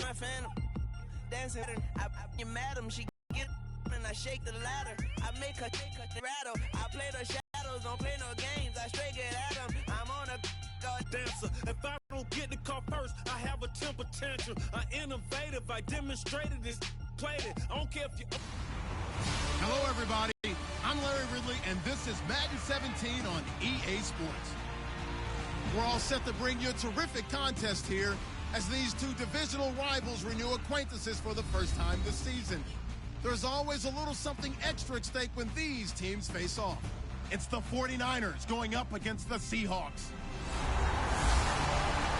my phantom. Dancing, I madam, she get and I shake the ladder. I make her rattle. I play the shadows, don't play no games. I straight get at them. I'm on a dancer. If I don't get the car first, I have a temper tantrum. I innovative, I demonstrated this, played it. I don't care if you. Hello, everybody. I'm Larry Ridley, and this is Madden 17 on EA Sports. We're all set to bring you a terrific contest here as these two divisional rivals renew acquaintances for the first time this season. There's always a little something extra at stake when these teams face off. It's the 49ers going up against the Seahawks.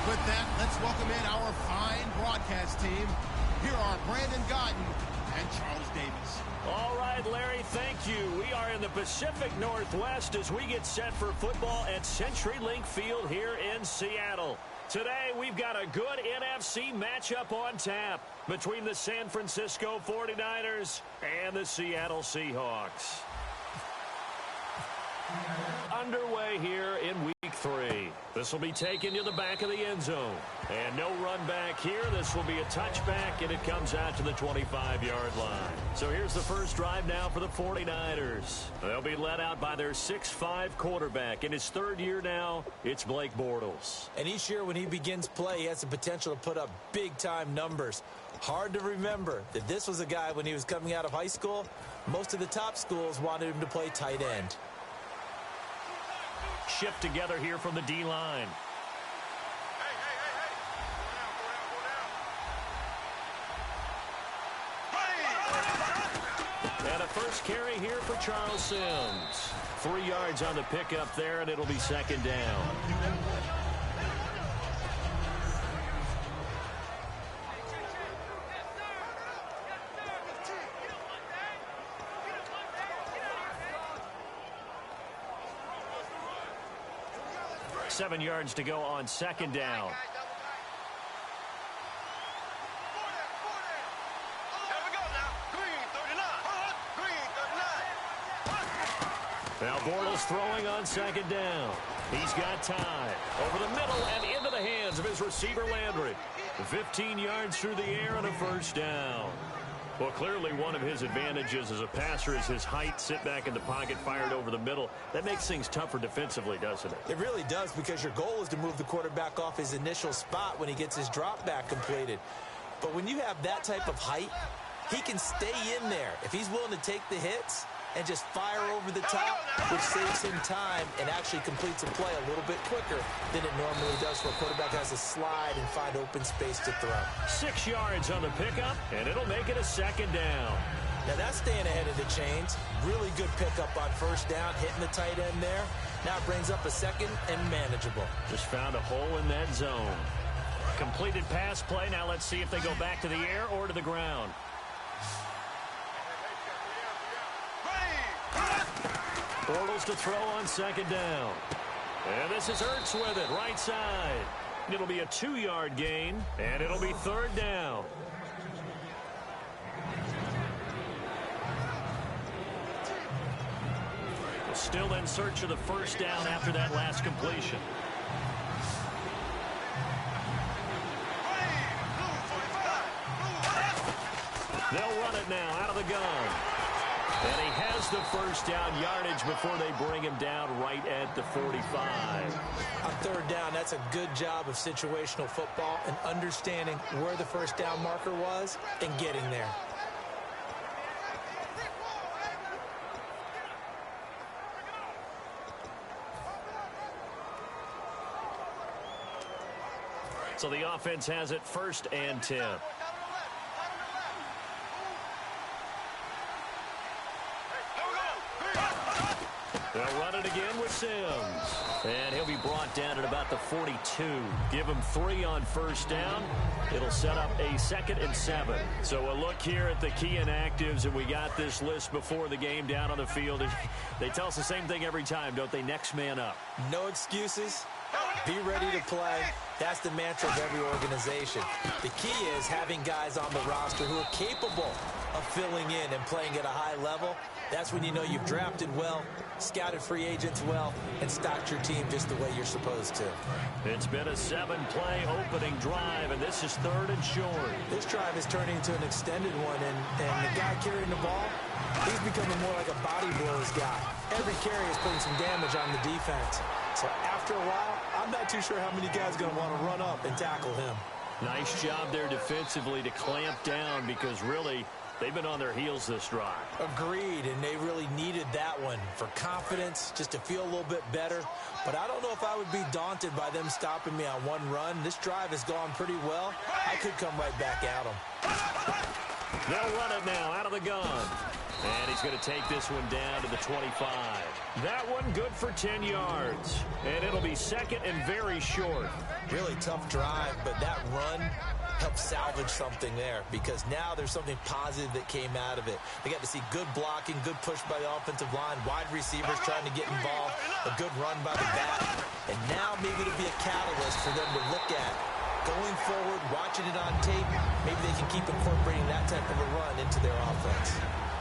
With that, let's welcome in our fine broadcast team. Here are Brandon Godden and Charles Davis. All right, Larry, thank you. We are in the Pacific Northwest as we get set for football at CenturyLink Field here in Seattle. Today, we've got a good NFC matchup on tap between the San Francisco 49ers and the Seattle Seahawks. Underway here in week 3. This will be taken to the back of the end zone. And no run back here. This will be a touchback, and it comes out to the 25-yard line. So here's the first drive now for the 49ers. They'll be led out by their 6'5 quarterback. In his third year now, it's Blake Bortles. And each year when he begins play, he has the potential to put up big-time numbers. Hard to remember that this was a guy when he was coming out of high school. Most of the top schools wanted him to play tight end. Shift together here from the D-line. And a first carry here for Charles Sims. 3 yards on the pickup there, and it'll be second down. Seven yards to go on second down. Now Bortles throwing on second down. He's got time. Over the middle and into the hands of his receiver Landry. 15 yards through the air and a first down. Well, clearly one of his advantages as a passer is his height. Sit back in the pocket, fired over the middle. That makes things tougher defensively, doesn't it? It really does, because your goal is to move the quarterback off his initial spot when he gets his drop back completed. But when you have that type of height, he can stay in there if he's willing to take the hits and just fire over the top, which saves him time and actually completes a play a little bit quicker than it normally does for a quarterback who has to slide and find open space to throw. 6 yards on the pickup, and it'll make it a second down. Now that's staying ahead of the chains. Really good pickup on first down, hitting the tight end there. Now it brings up a second and manageable. Just found a hole in that zone. Completed pass play. Now let's see if they go back to the air or to the ground. Bortles to throw on second down. And this is Ertz with it, right side. It'll be a 2-yard gain, and it'll be third down. Still in search of the first down after that last completion. They'll run it now out of the gun. And he has the first down yardage before they bring him down right at the 45. On third down, that's a good job of situational football and understanding where the first down marker was and getting there. So the offense has it first and 10. They'll run it again with Sims. And he'll be brought down at about the 42. Give him 3 on first down. It'll set up a 2nd and 7. So a look here at the key inactives, and we got this list before the game down on the field. They tell us the same thing every time, don't they? Next man up. No excuses. Be ready to play. That's the mantra of every organization. The key is having guys on the roster who are capable of filling in and playing at a high level. That's when you know you've drafted well, scouted free agents well, and stocked your team just the way you're supposed to. It's been a 7-play opening drive, and this is 3rd and short. This drive is turning into an extended one, and the guy carrying the ball, he's becoming more like a body blows guy. Every carry is putting some damage on the defense. So after a while, I'm not too sure how many guys are going to want to run up and tackle him. Nice job there defensively to clamp down because really they've been on their heels this drive. Agreed, and they really needed that one for confidence, just to feel a little bit better. But I don't know if I would be daunted by them stopping me on one run. This drive has gone pretty well. I could come right back at them. They'll run it now out of the gun. And he's going to take this one down to the 25. That one good for 10 yards. And it'll be 2nd and very short. Really tough drive, but that run helped salvage something there because now there's something positive that came out of it. They got to see good blocking, good push by the offensive line, wide receivers trying to get involved, a good run by the back. And now maybe it'll be a catalyst for them to look at going forward, watching it on tape. Maybe they can keep incorporating that type of a run into their offense.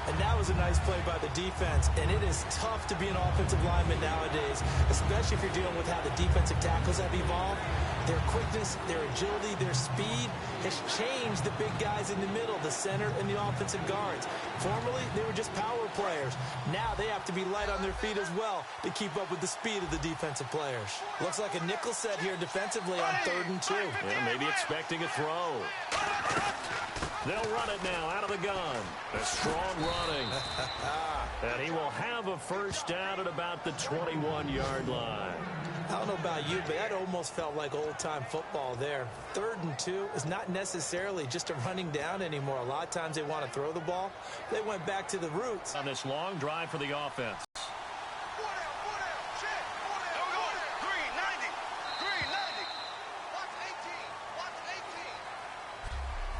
And that was a nice play by the defense, and it is tough to be an offensive lineman nowadays, especially if you're dealing with how the defensive tackles have evolved. Their quickness, their agility, their speed has changed the big guys in the middle, the center, and the offensive guards. Formerly, they were just power players. Now they have to be light on their feet as well to keep up with the speed of the defensive players. Looks like a nickel set here defensively on 3rd and 2. Yeah, maybe expecting a throw. They'll run it now out of the gun. A strong running. And he will have a first down at about the 21-yard line. I don't know about you, but that almost felt like old-time football there. 3rd and 2 is not necessarily just a running down anymore. A lot of times they want to throw the ball. They went back to the roots. On this long drive for the offense.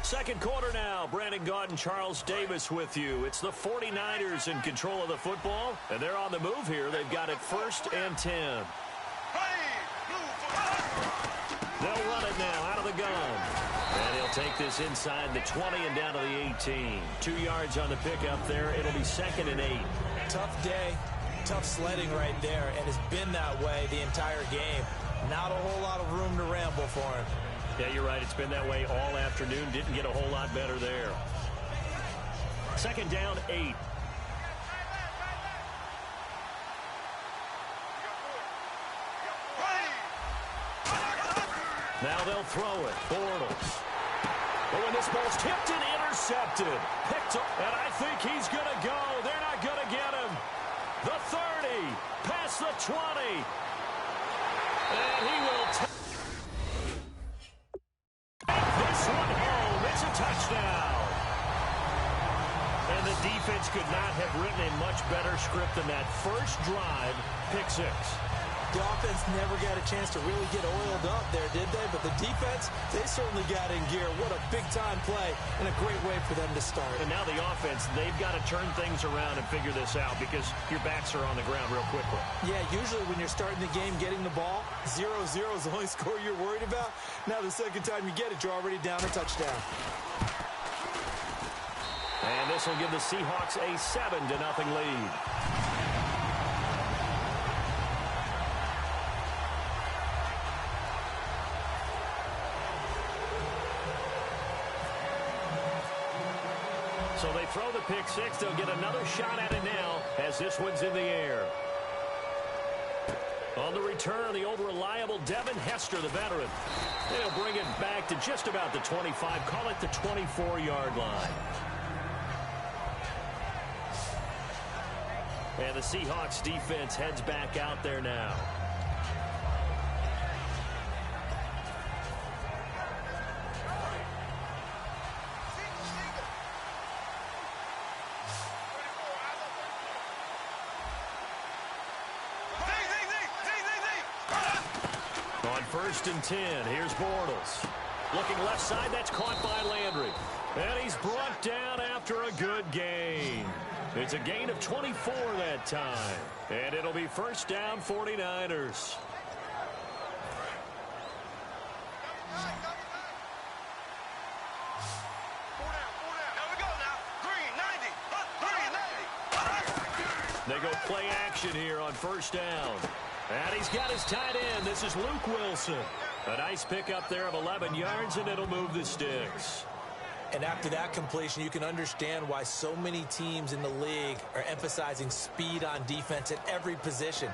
Second quarter now. Brandon Gaudin, Charles Davis with you. It's the 49ers in control of the football, and they're on the move here. They've got it 1st and 10. They'll run it now out of the gun. And he'll take this inside the 20 and down to the 18. 2 yards on the pickup there. It'll be 2nd and 8. Tough day, tough sledding right there, and it's been that way the entire game. Not a whole lot of room to ramble for him. Yeah, you're right. It's been that way all afternoon. Didn't get a whole lot better there. 2nd down, 8. Now they'll throw it. Bortles. Oh, and this ball's tipped and intercepted. Picked up, and I think he's going to go. They're not going to get him. The 30, past the 20. And he will take this one home. It's a touchdown. And the defense could not have written a much better script than that first drive, pick 6. The offense never got a chance to really get oiled up there, did they? But the defense, they certainly got in gear. What a big-time play and a great way for them to start. And now the offense, they've got to turn things around and figure this out because your backs are on the ground real quickly. Yeah, usually when you're starting the game, getting the ball, 0-0 is the only score you're worried about. Now the second time you get it, you're already down a touchdown. And this will give the Seahawks a 7-0 lead. So they throw the pick 6. They'll get another shot at it now as this one's in the air. On the return, the old reliable Devin Hester, the veteran. They'll bring it back to just about the 25. Call it the 24-yard line. And the Seahawks defense heads back out there now. On 1st and 10, here's Bortles. Looking left side, that's caught by Landry. And he's brought down after a good gain. It's a gain of 24 that time. And it'll be 1st down 49ers. They go play action here on first down. And he's got his tight end. This is Luke Wilson. A nice pickup there of 11 yards, and it'll move the sticks. And after that completion, you can understand why so many teams in the league are emphasizing speed on defense at every position.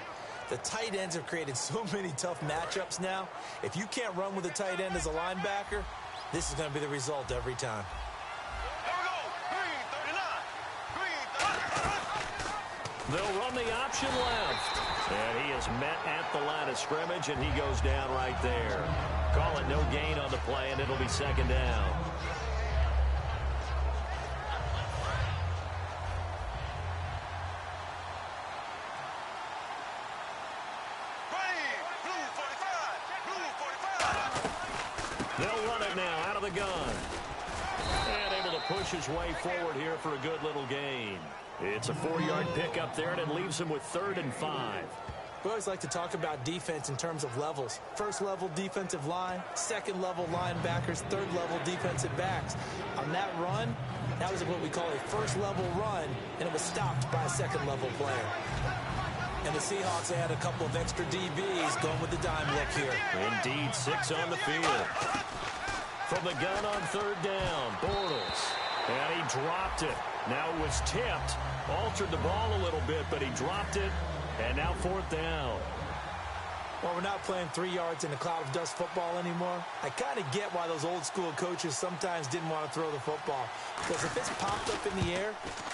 The tight ends have created so many tough matchups now. If you can't run with a tight end as a linebacker, this is going to be the result every time. They'll run the option left. And he is met at the line of scrimmage, and he goes down right there. Call it no gain on the play, and it'll be second down. They'll run it now out of the gun. And able to push his way forward here for a good little gain. It's a 4-yard pickup there, and it leaves him with 3rd and 5. We always like to talk about defense in terms of levels. First level defensive line, second level linebackers, third level defensive backs. On that run, that was what we call a first level run, and it was stopped by a second level player. And the Seahawks had a couple of extra DBs going with the dime look here. Indeed, 6 on the field. From the gun on 3rd down, Bortles. And he dropped it. Now it was tipped. Altered the ball a little bit, but he dropped it. And now 4th down. Well, we're not playing 3 yards in a cloud of dust football anymore. I kind of get why those old school coaches sometimes didn't want to throw the football. Because if it's popped up in the air,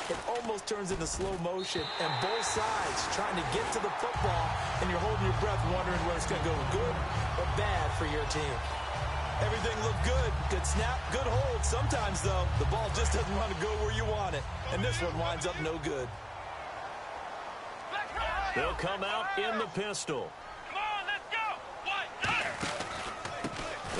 it almost turns into slow motion. And both sides trying to get to the football, and you're holding your breath wondering whether it's going to go good or bad for your team. Everything looked good. Good snap, good hold. Sometimes, though, the ball just doesn't want to go where you want it. And this one winds up no good. They'll come out in the pistol. Come on, let's go.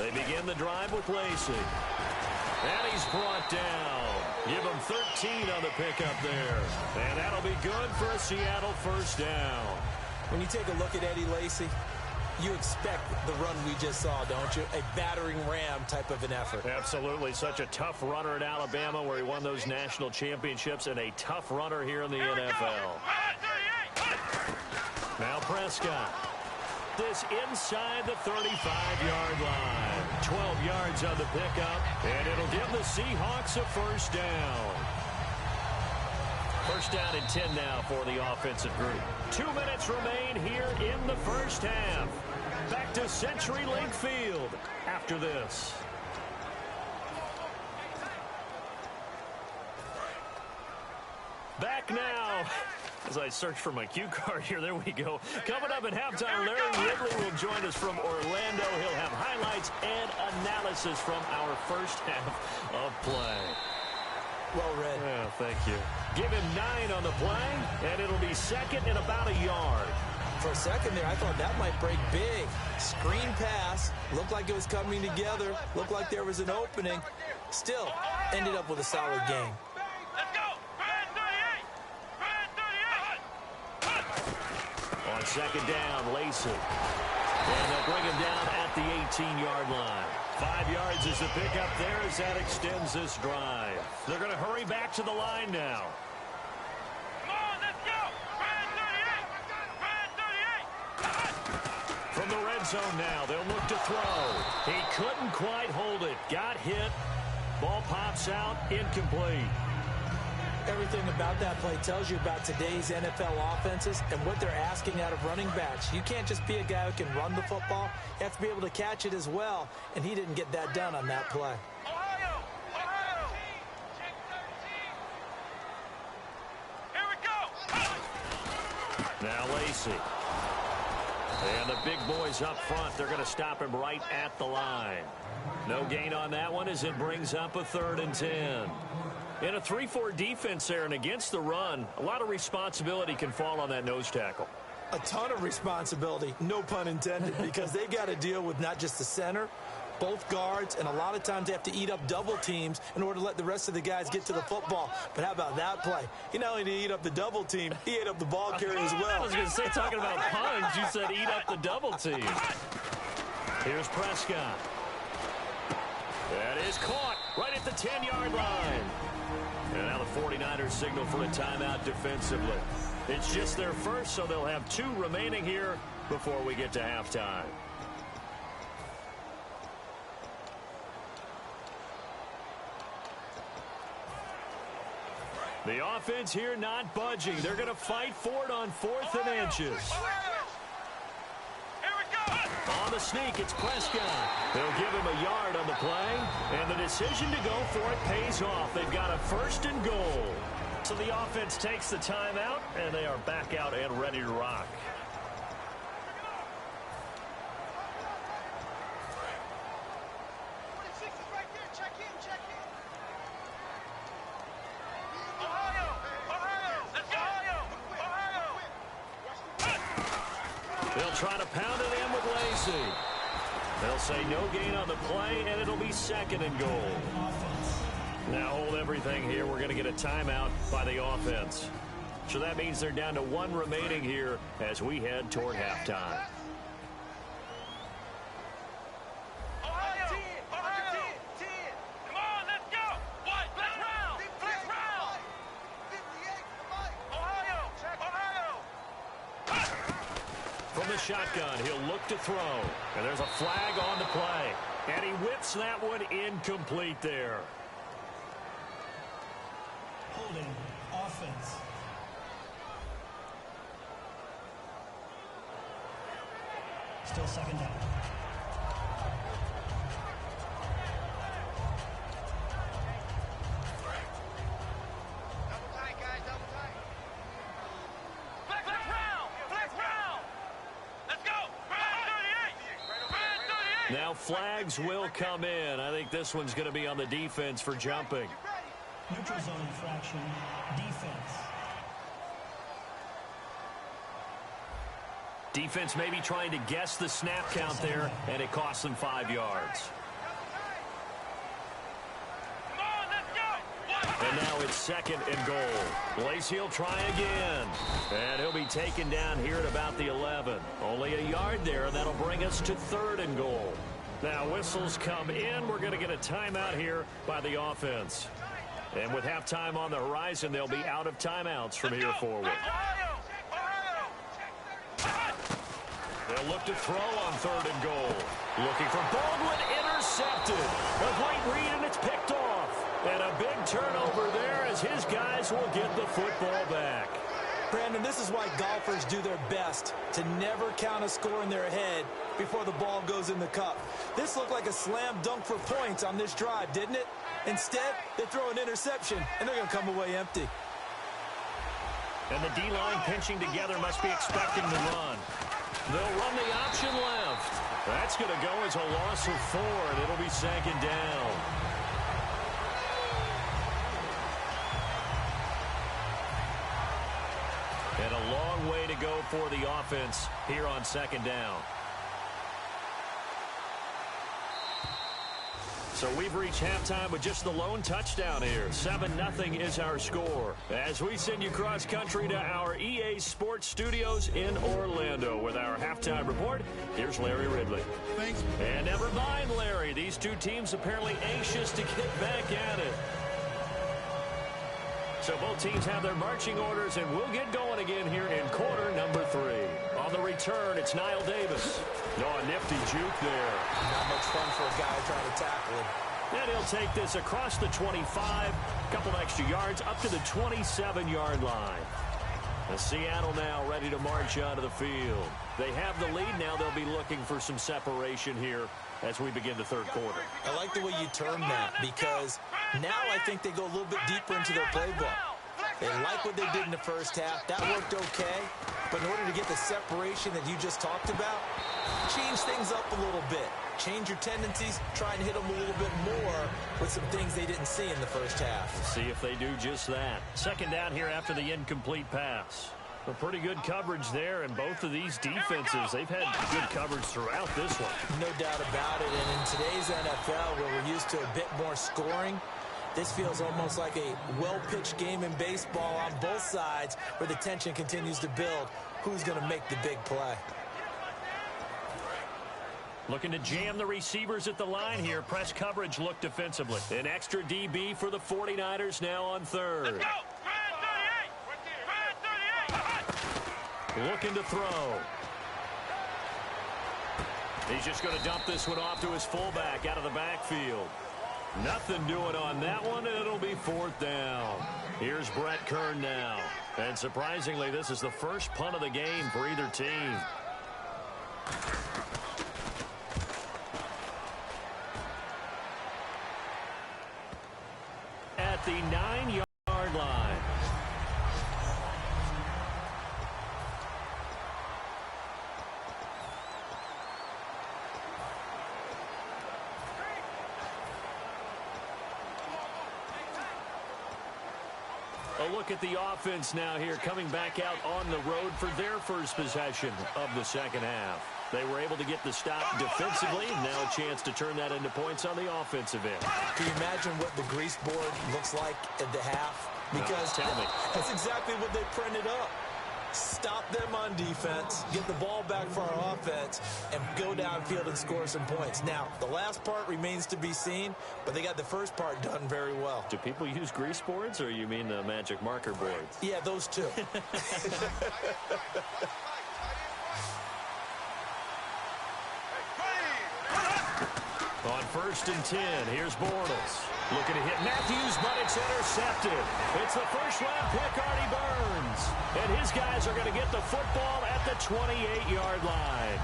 They begin the drive with Lacey. And he's brought down. Give him 13 on the pickup there. And that'll be good for a Seattle first down. When you take a look at Eddie Lacy, you expect the run we just saw, don't you? A battering ram type of an effort. Absolutely. Such a tough runner at Alabama where he won those national championships, and a tough runner here in the NFL. Now Prescott. This inside the 35-yard line. 12 yards on the pickup, and it'll give the Seahawks a first down. First down and 10 now for the offensive group. 2 minutes remain here in the first half. Back to CenturyLink Field after this. Back now. As I search for my cue card here, there we go. Coming up at halftime, Larry Ridley will join us from Orlando. He'll have highlights and analysis from our first half of play. Well read. Yeah, thank you. Give him 9 on the play, and it'll be second and about a yard. For a second there, I thought that might break big. Screen pass. Looked like it was coming together. Looked like there was an opening. Still, ended up with a solid game. Let's go. On second down, Lacey. And they'll bring him down at the 18-yard line. 5 yards is the pickup there as that extends this drive. They're going to hurry back to the line now. Come on, let's go. From the red zone now, they'll look to throw. He couldn't quite hold it. Got hit. Ball pops out, incomplete. Everything about that play tells you about today's NFL offenses and what they're asking out of running backs. You can't just be a guy who can run the football. You have to be able to catch it as well, and he didn't get that done on that play. Ohio. Here we go. Now Lacey. And the big boys up front, they're going to stop him right at the line. No gain on that one as it brings up a 3rd and 10. In a 3-4 defense there and against the run, a lot of responsibility can fall on that nose tackle. A ton of responsibility, no pun intended, because they got to deal with not just the center, both guards, and a lot of times they have to eat up double teams in order to let the rest of the guys get to the football. But how about that play? He not only did he eat up the double team, he ate up the ball carrier as well. I was going to say, talking about puns, you said eat up the double team. Here's Prescott. That is caught right at the 10-yard line. And now the 49ers signal for a timeout defensively. It's just their first, so they'll have 2 remaining here before we get to halftime. The offense here not budging. They're going to fight for it on 4th and inches. On the sneak, it's Prescott. They'll give him a yard on the play, and the decision to go for it pays off. They've got a 1st and goal. So the offense takes the timeout, and they are back out and ready to rock. They'll try to pound it in with Lacey. They'll say no gain on the play, and it'll be 2nd and goal. Now hold everything here. We're going to get a timeout by the offense. So that means they're down to 1 remaining here as we head toward halftime. From the shotgun, he'll look to throw. And there's a flag on the play. And he whips that one incomplete there. Holding offense. Still 2nd down. Now flags will come in. I think this one's going to be on the defense for jumping. Neutral zone infraction, defense. Defense maybe trying to guess the snap count there, and it costs them 5 yards. And now it's 2nd and goal. Lacey will try again. And he'll be taken down here at about the 11. Only a yard there, and that'll bring us to 3rd and goal. Now whistles come in. We're going to get a timeout here by the offense. And with halftime on the horizon, they'll be out of timeouts from here forward. They'll look to throw on 3rd and goal. Looking for Baldwin, intercepted. A great read, and it's picked off. And a big turnover there as his guys will get the football back. Brandon, this is why golfers do their best to never count a score in their head before the ball goes in the cup. This looked like a slam dunk for points on this drive, didn't it? Instead, they throw an interception, and they're going to come away empty. And the D-line pinching together must be expecting the run. They'll run the option left. That's going to go as a loss of 4, and it'll be 2nd down. And a long way to go for the offense here on 2nd down. So we've reached halftime with just the lone touchdown here. 7-0 is our score. As we send you cross-country to our EA Sports Studios in Orlando with our halftime report, here's Larry Ridley. Thanks. And never mind, Larry. These 2 teams apparently anxious to get back at it. So both teams have their marching orders, and we'll get going again here in quarter number 3. On the return, it's Niall Davis. Oh, a nifty juke there. Not much fun for a guy trying to tackle him. And he'll take this across the 25, a couple extra yards, up to the 27-yard line. And Seattle now ready to march onto the field. They have the lead. Now they'll be looking for some separation here as we begin the 3rd quarter. I like the way you term that, because now I think they go a little bit deeper into their playbook. They like what they did in the first half. That worked okay. But in order to get the separation that you just talked about, change things up a little bit. Change your tendencies. Try and hit them a little bit more with some things they didn't see in the first half. We'll see if they do just that. 2nd down here after the incomplete pass. A pretty good coverage there, and both of these defenses, they've had good coverage throughout this one. No doubt about it, and in today's NFL, where we're used to a bit more scoring, this feels almost like a well-pitched game in baseball on both sides where the tension continues to build. Who's going to make the big play? Looking to jam the receivers at the line here. Press coverage look defensively. An extra DB for the 49ers now on 3rd. looking to throw. He's just going to dump this one off to his fullback out of the backfield. Nothing doing on that one, and it'll be 4th down. Here's Brett Kern now. And surprisingly, this is the first punt of the game for either team. At the 9-yard line. A look at the offense now here, coming back out on the road for their first possession of the second half. They were able to get the stop defensively. Now a chance to turn that into points on the offensive end. Can you imagine what the grease board looks like at the half? Because that's exactly what they printed up. Stop them on defense, get the ball back for our offense, and go downfield and score some points. Now, the last part remains to be seen, but they got the first part done very well. Do people use grease boards, or you mean the magic marker boards? Yeah, those two. On 1st and 10, here's Bortles. Looking to hit Matthews, but it's intercepted. It's the first-round pick, Artie Burns. And his guys are going to get the football at the 28-yard line.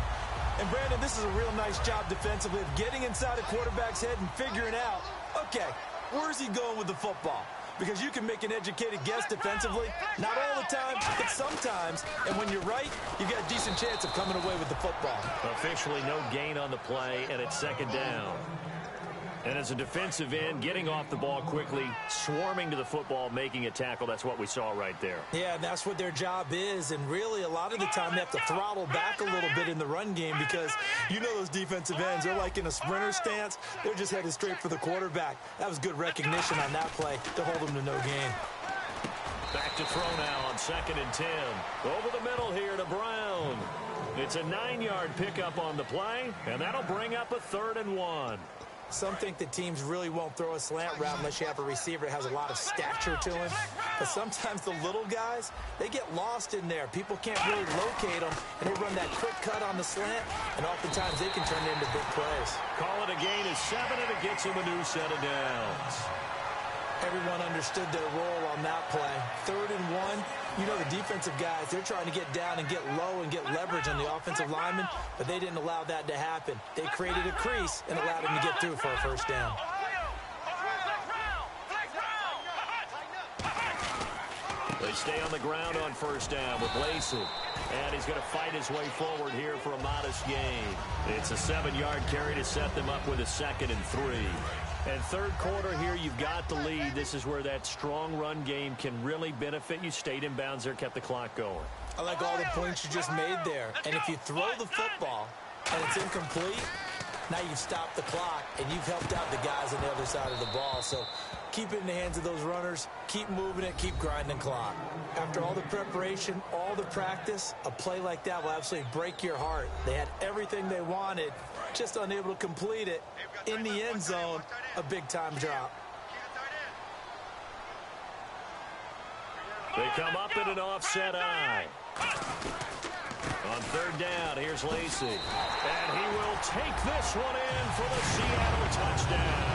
And, Brandon, this is a real nice job defensively of getting inside a quarterback's head and figuring out, okay, where's he going with the football? Because you can make an educated guess defensively. Not all the time, but sometimes. And when you're right, you've got a decent chance of coming away with the football. Officially no gain on the play, and it's 2nd down. And as a defensive end, getting off the ball quickly, swarming to the football, making a tackle, that's what we saw right there. Yeah, and that's what their job is. And really, a lot of the time, they have to throttle back a little bit in the run game because you know those defensive ends, they're like in a sprinter stance. They're just headed straight for the quarterback. That was good recognition on that play to hold them to no gain. Back to throw now on 2nd and 10. Over the middle here to Brown. It's a 9-yard pickup on the play, and that'll bring up a 3rd and 1. Some think that teams really won't throw a slant route unless you have a receiver that has a lot of stature to him. But sometimes the little guys, they get lost in there. People can't really locate them, and they run that quick cut on the slant, and oftentimes they can turn it into big plays. Call it a gain of 7, and it gets him a new set of downs. Everyone understood their role on that play. 3rd and 1. You know the defensive guys, they're trying to get down and get low and get leverage on the offensive lineman, but they didn't allow that to happen. They created a crease and allowed him to get through for a 1st down. They stay on the ground on 1st down with Lacey. And he's going to fight his way forward here for a modest gain. It's a 7-yard carry to set them up with a 2nd and 3. And 3rd quarter here, you've got the lead. This is where that strong run game can really benefit you. Stayed in bounds there, kept the clock going. I like all the points you just made there. And if you throw the football and it's incomplete, now you've stopped the clock and you've helped out the guys on the other side of the ball. So keep it in the hands of those runners. Keep moving it. Keep grinding clock. After all the preparation, all the practice, a play like that will absolutely break your heart. They had everything they wanted, just unable to complete it. In the end zone, a big-time drop. They come up in an offset eye. On 3rd down, here's Lacey. And he will take this one in for the Seattle touchdown.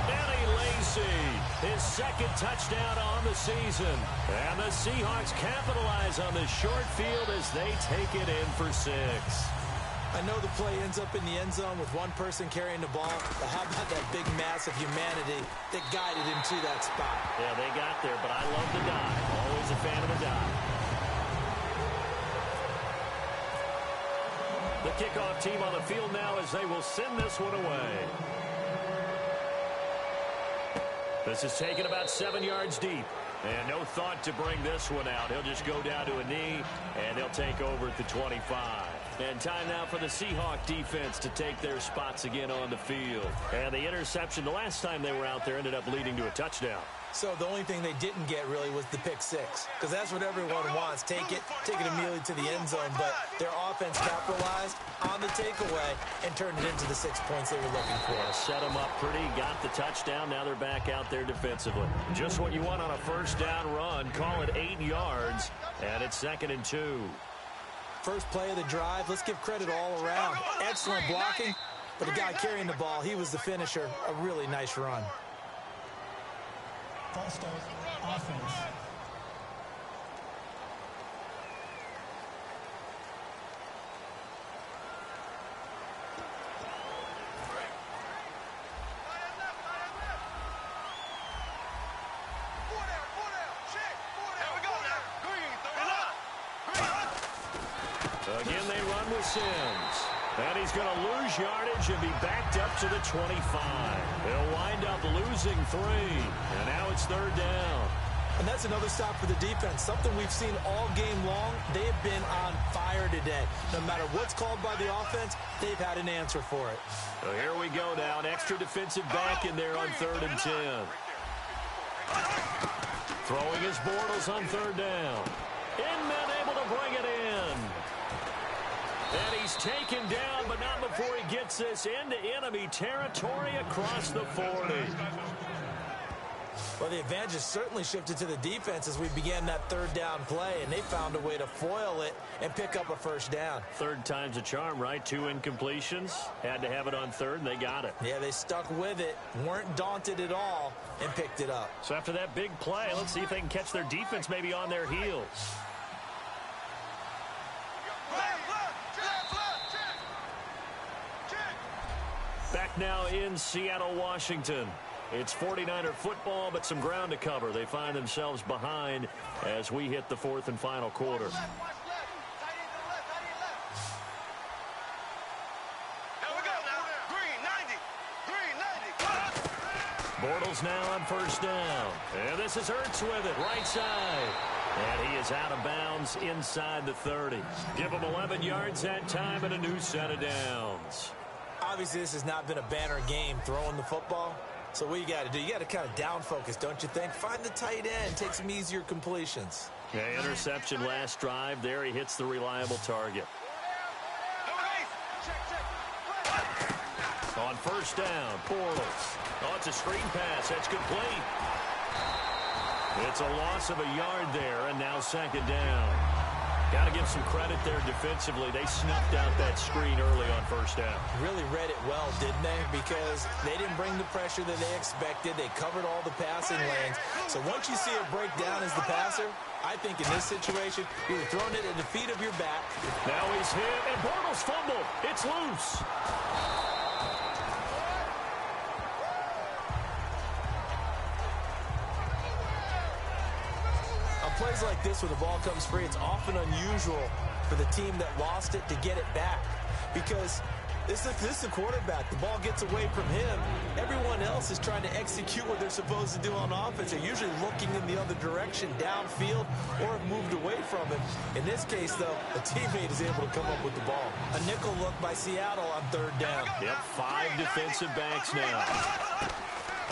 Eddie Lacey, his 2nd touchdown on the season. And the Seahawks capitalize on the short field as they take it in for 6. I know the play ends up in the end zone with one person carrying the ball, but how about that big mass of humanity that guided him to that spot? Yeah, they got there, but I love the dive. Always a fan of the dive. The kickoff team on the field now as they will send this one away. This is taken about 7 yards deep. And no thought to bring this one out. He'll just go down to a knee, and they'll take over at the 25. And time now for the Seahawk defense to take their spots again on the field. And the interception the last time they were out there ended up leading to a touchdown. So the only thing they didn't get really was the pick six, because that's what everyone wants. Take it immediately to the end zone, but their offense capitalized on the takeaway and turned it into the 6 points they were looking for. Yeah, set them up pretty, got the touchdown. Now they're back out there defensively. Just what you want on a first down run. Call it 8 yards, and it's 2nd and 2. First play of the drive, let's give credit all around. Excellent blocking, but the guy carrying the ball, he was the finisher. A really nice run. False start, offense. Again, they run with Sims. And he's going to lose yardage and be backed up to the 25. He'll wind up losing 3. And now it's 3rd down. And that's another stop for the defense. Something we've seen all game long. They have been on fire today. No matter what's called by the offense, they've had an answer for it. So here we go now. An extra defensive back in there on 3rd and 10. Throwing his Bortles on 3rd down. Inman able to bring it in. And he's taken down, but not before he gets this into enemy territory across the 40. Well, the advantage has certainly shifted to the defense as we began that 3rd down play, and they found a way to foil it and pick up a first down. 3rd time's a charm, right? 2 incompletions. Had to have it on 3rd, and they got it. Yeah, they stuck with it, weren't daunted at all, and picked it up. So after that big play, let's see if they can catch their defense maybe on their heels. Back now in Seattle, Washington. It's 49er football, but some ground to cover. They find themselves behind as we hit the 4th and final quarter. Bortles now on 1st down. And this is Ertz with it, right side. And he is out of bounds inside the 30. Give him 11 yards that time and a new set of downs. Obviously, this has not been a banner game throwing the football. So what you got to do, you got to kind of down focus, don't you think? Find the tight end, take some easier completions. Yeah, interception last drive. There he hits the reliable target. On 1st down, Bortles. Oh, it's a screen pass. That's complete. It's a loss of a yard there, and now 2nd down. Got to give some credit there defensively. They snuffed out that screen early on 1st down. Really read it well, didn't they? Because they didn't bring the pressure that they expected. They covered all the passing lanes. So once you see it break down as the passer, I think in this situation, you're throwing it at the feet of your back. Now he's hit, and Bortles fumbled. It's loose. Plays like this where the ball comes free, it's often unusual for the team that lost it to get it back, because this is the quarterback. The ball gets away from him. Everyone else is trying to execute what they're supposed to do on offense. They're usually looking in the other direction, downfield, or have moved away from him. In this case, though, a teammate is able to come up with the ball. A nickel look by Seattle on 3rd down. Yep, 5 defensive backs now.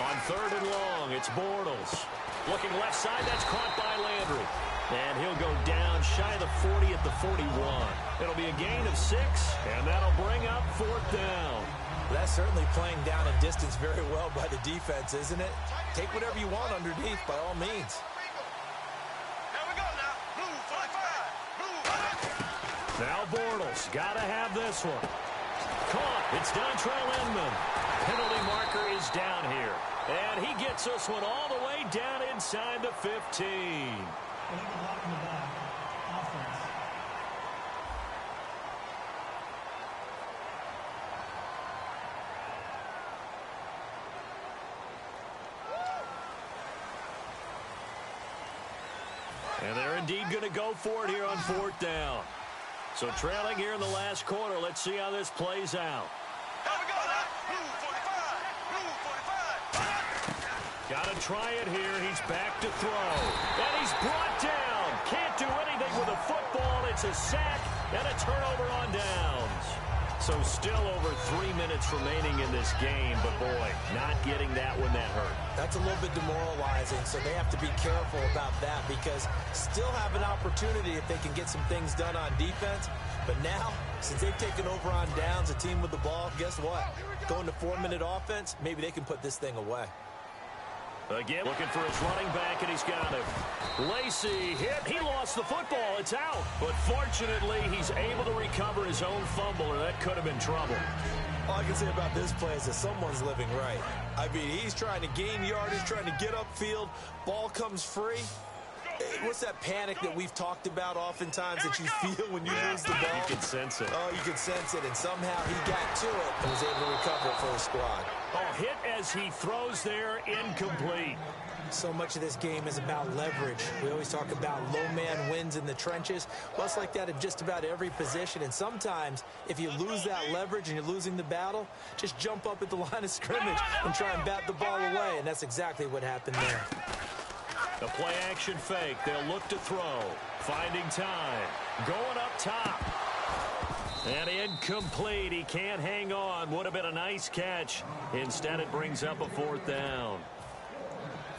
On 3rd and long, it's Bortles. Looking left side, that's caught by Landry. And he'll go down shy of the 40 at the 41. It'll be a gain of 6, and that'll bring up 4th down. That's certainly playing down in distance very well by the defense, isn't it? Take whatever you want underneath, by all means. Now Bortles, got to have this one. Caught, it's Dontrell Inman. Penalty marker is down here. And he gets this one all the way down inside the 15. Illegal block in the back. Offense. And they're indeed going to go for it here on 4th down. So trailing here in the last quarter. Let's see how this plays out. Got to try it here. He's back to throw. And he's brought down. Can't do anything with a football. It's a sack and a turnover on downs. So still over 3 minutes remaining in this game, but boy, not getting that one that hurt. That's a little bit demoralizing, so they have to be careful about that because still have an opportunity if they can get some things done on defense. But now, since they've taken over on downs, a team with the ball, guess what? Going to 4-minute offense, maybe they can put this thing away. Again, looking for his running back, and he's got him. Lacey hit. He lost the football. It's out. But fortunately, he's able to recover his own fumble, or that could have been trouble. All I can say about this play is that someone's living right. I mean, he's trying to gain yardage, trying to get upfield. Ball comes free. What's that panic that we've talked about oftentimes that you feel when you lose the ball? You can sense it. Oh, you can sense it, and somehow he got to it and was able to recover it for his squad. Oh, hit as he throws there, incomplete. So much of this game is about leverage. We always talk about low man wins in the trenches. Well, it's like that in just about every position, and sometimes if you lose that leverage and you're losing the battle, just jump up at the line of scrimmage and try and bat the ball away, and that's exactly what happened there. The play action fake. They'll look to throw. Finding time. Going up top. And incomplete. He can't hang on. Would have been a nice catch. Instead, it brings up a 4th down.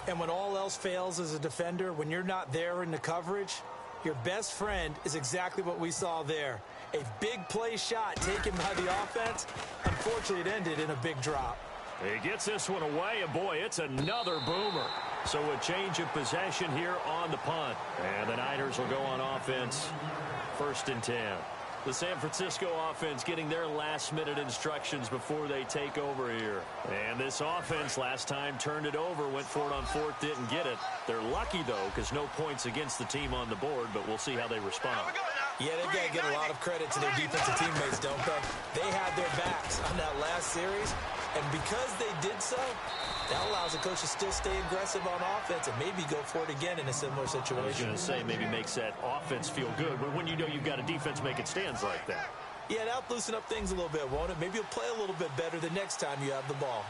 And when all else fails as a defender, when you're not there in the coverage, your best friend is exactly what we saw there. A big play shot taken by the offense. Unfortunately, it ended in a big drop. He gets this one away, and boy, it's another boomer. So a change of possession here on the punt. And the Niners will go on offense. 1st and 10. The San Francisco offense getting their last-minute instructions before they take over here. And this offense last time turned it over, went for it on 4th, didn't get it. They're lucky, though, because no points against the team on the board, but we'll see how they respond. Yeah, they've got to get a lot of credit to their defensive teammates, don't they? They had their backs on that last series, and because they did so, that allows the coach to still stay aggressive on offense and maybe go for it again in a similar situation. I was going to say maybe makes that offense feel good when you know you've got a defense making stands like that. Yeah, that'll loosen up things a little bit, won't it? Maybe you'll play a little bit better the next time you have the ball.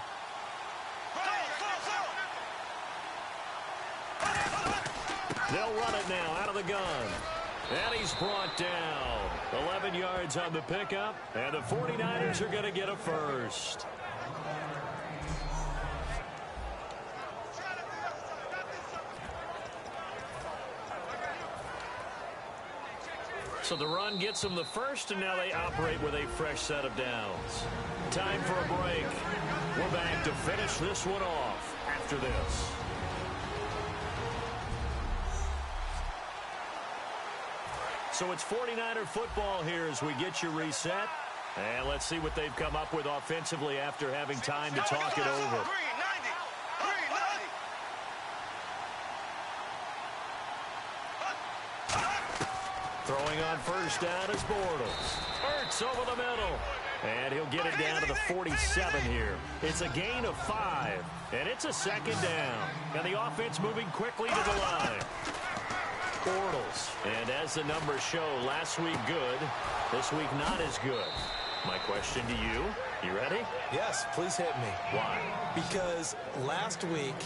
They'll run it now out of the gun. And he's brought down. 11 yards on the pickup, and the 49ers are going to get a first. So the run gets them the first, and now they operate with a fresh set of downs. Time for a break. We're back to finish this one off after this. So it's 49er football here as we get you reset. And let's see what they've come up with offensively after having time to talk it over. Throwing on 1st down is Bortles. Ertz over the middle. And he'll get it down to the 47 here. It's a gain of 5. And it's a 2nd down. And the offense moving quickly to the line. Bortles. And as the numbers show, last week good, this week not as good. My question to you ready? Yes, please hit me. Why? Because last week,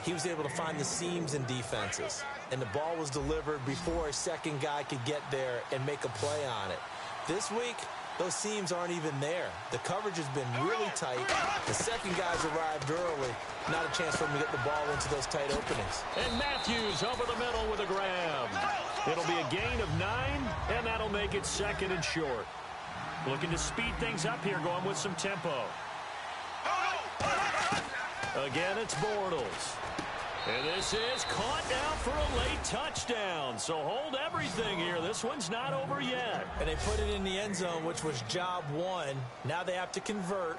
he was able to find the seams in defenses, and the ball was delivered before a second guy could get there and make a play on it. This week, those seams aren't even there. The coverage has been really tight. The second guys arrived early. Not a chance for him to get the ball into those tight openings. And Matthews over the middle with a grab. It'll be a gain of 9, and that'll make it 2nd and short. Looking to speed things up here, going with some tempo. Again, it's Bortles. And this is caught down for a late touchdown. So hold everything here. This one's not over yet. And they put it in the end zone, which was job 1. Now they have to convert.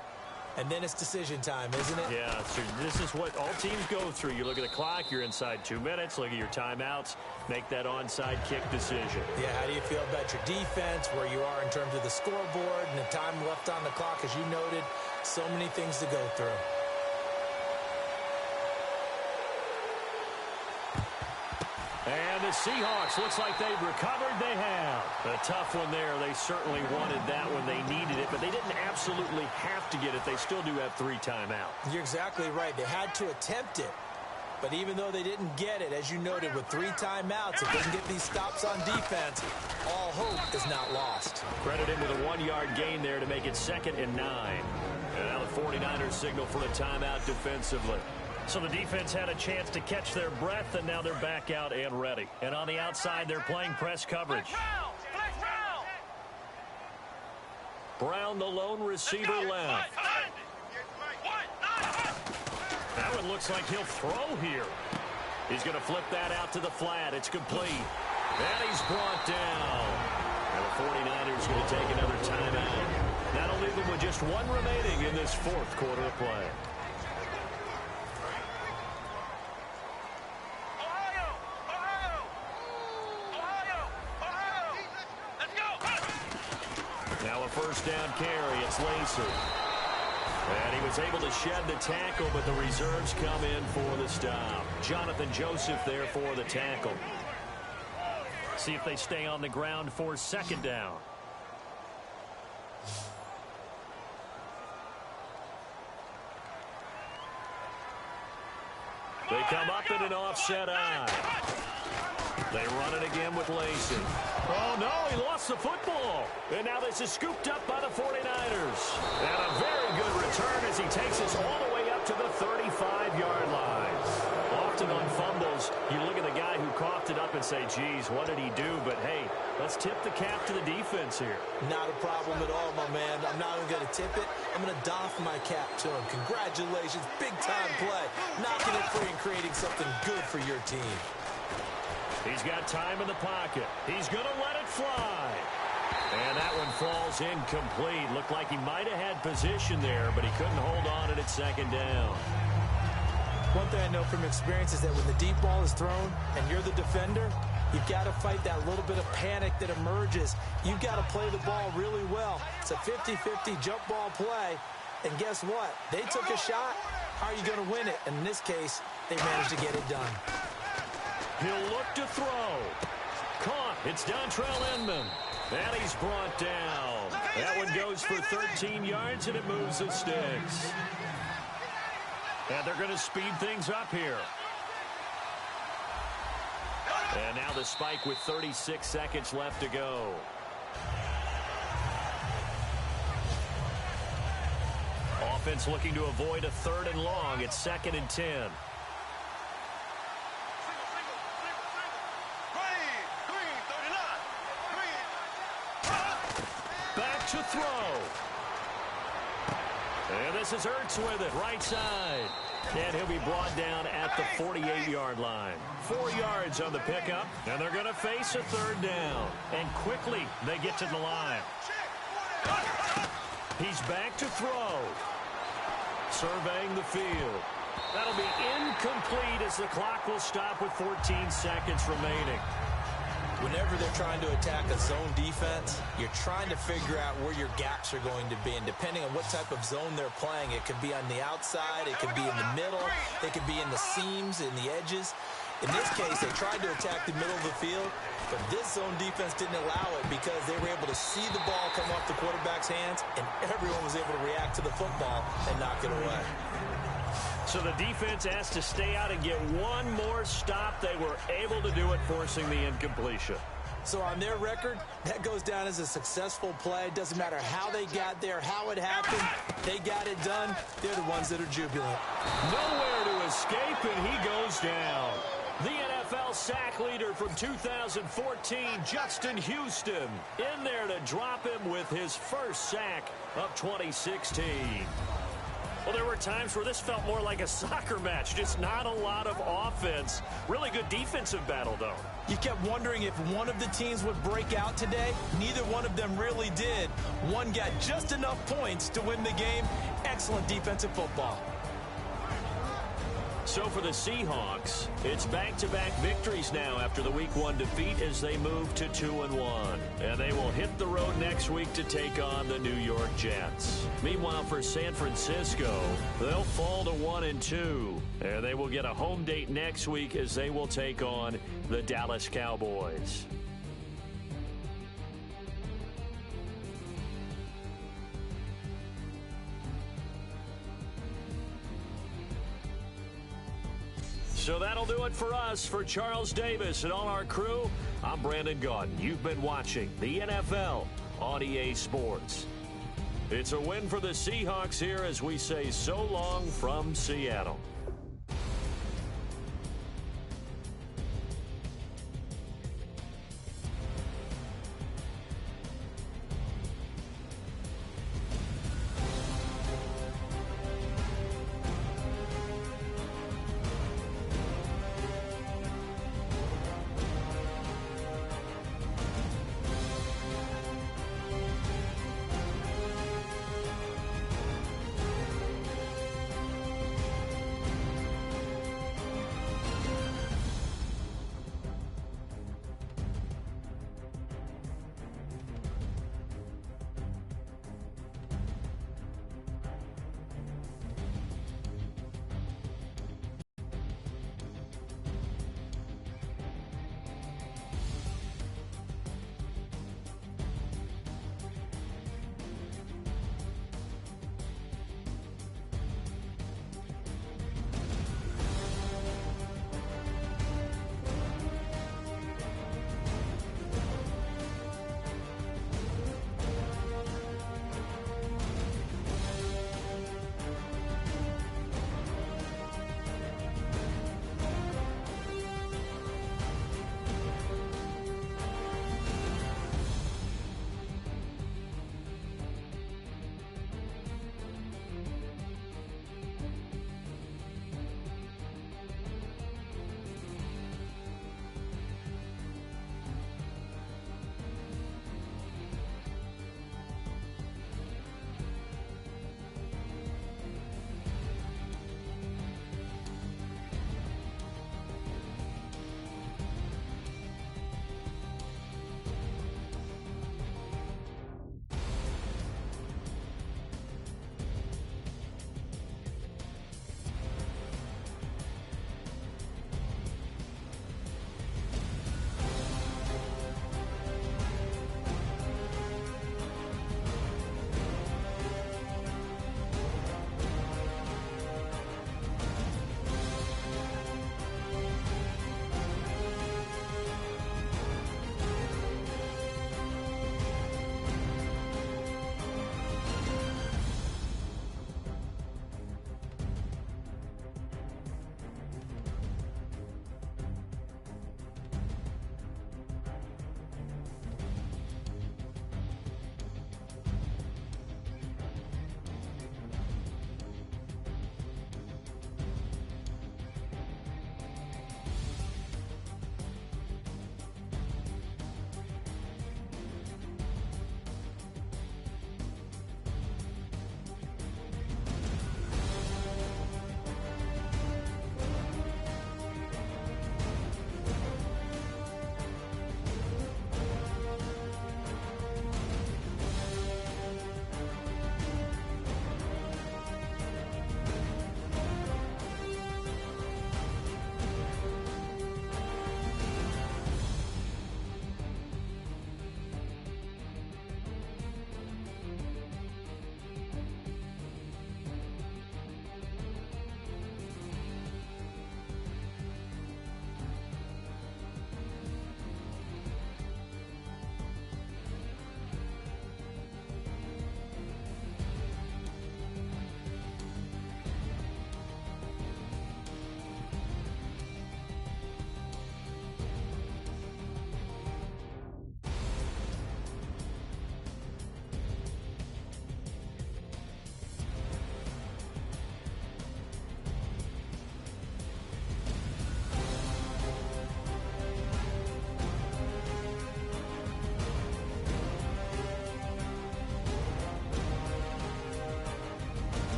And then it's decision time, isn't it? Yeah, so this is what all teams go through. You look at the clock, you're inside 2 minutes, look at your timeouts, make that onside kick decision. Yeah, how do you feel about your defense, where you are in terms of the scoreboard and the time left on the clock? As you noted, so many things to go through. And the Seahawks, looks like they've recovered. They have. A tough one there. They certainly wanted that when they needed it, but they didn't absolutely have to get it. They still do have 3 timeouts. You're exactly right. They had to attempt it. But even though they didn't get it, as you noted, with 3 timeouts, if they can get these stops on defense, all hope is not lost. Credit him with a 1-yard gain there to make it 2nd and 9. And now the 49ers signal for a timeout defensively. So the defense had a chance to catch their breath, and now they're back out and ready. And on the outside, they're playing press coverage. Brown, the lone receiver left. That one looks like he'll throw here. He's going to flip that out to the flat. It's complete. And he's brought down. And the 49ers going to take another timeout. That'll leave them with just 1 remaining in this 4th quarter of play. Now a first down carry. It's Lacey. And he was able to shed the tackle, but the reserves come in for the stop. Jonathan Joseph there for the tackle. See if they stay on the ground for 2nd down. They come up in an offset eye. They run it again with Lacey. Oh, no, he lost the football. And now this is scooped up by the 49ers. And a very good return as he takes us all the way up to the 35-yard line. Often on fumbles, you look at the guy who coughed it up and say, geez, what did he do? But, hey, let's tip the cap to the defense here. Not a problem at all, my man. I'm not even going to tip it. I'm going to doff my cap to him. Congratulations. Big-time play. Knocking it free and creating something good for your team. He's got time in the pocket. He's going to let it fly. And that one falls incomplete. Looked like he might have had position there, but he couldn't hold on at it 2nd down. One thing I know from experience is that when the deep ball is thrown and you're the defender, you've got to fight that little bit of panic that emerges. You've got to play the ball really well. It's a 50-50 jump ball play. And guess what? They took a shot. How are you going to win it? And in this case, they managed to get it done. He'll look to throw. Caught. It's Dontrell Inman. And he's brought down. That one goes for 13 yards, and it moves the sticks. And they're going to speed things up here. And now the spike with 36 seconds left to go. Offense looking to avoid a 3rd and long. It's 2nd and 10. Back to throw. And this is Ertz with it, right side. And he'll be brought down at the 48-yard line. 4 yards on the pickup, and they're going to face a 3rd down. And quickly, they get to the line. He's back to throw. Surveying the field. That'll be incomplete as the clock will stop with 14 seconds remaining. Whenever they're trying to attack a zone defense, you're trying to figure out where your gaps are going to be. And depending on what type of zone they're playing, it could be on the outside, it could be in the middle, it could be in the seams, in the edges. In this case, they tried to attack the middle of the field, but this zone defense didn't allow it because they were able to see the ball come off the quarterback's hands, and everyone was able to react to the football and knock it away. So the defense asked to stay out and get one more stop. They were able to do it, forcing the incompletion. So on their record, that goes down as a successful play. It doesn't matter how they got there, how it happened. They got it done. They're the ones that are jubilant. Nowhere to escape, and he goes down. The NFL sack leader from 2014, Justin Houston, in there to drop him with his first sack of 2016. Well, there were times where this felt more like a soccer match, just not a lot of offense. Really good defensive battle, though. You kept wondering if one of the teams would break out today. Neither one of them really did. One got just enough points to win the game. Excellent defensive football. So for the Seahawks, it's back-to-back victories now after the Week 1 defeat as they move to 2-1. And they will hit the road next week to take on the New York Jets. Meanwhile, for San Francisco, they'll fall to 1-2. And they will get a home date next week as they will take on the Dallas Cowboys. So that'll do it for us. For Charles Davis and all our crew, I'm Brandon Gaudin. You've been watching the NFL on EA Sports. It's a win for the Seahawks here as we say so long from Seattle.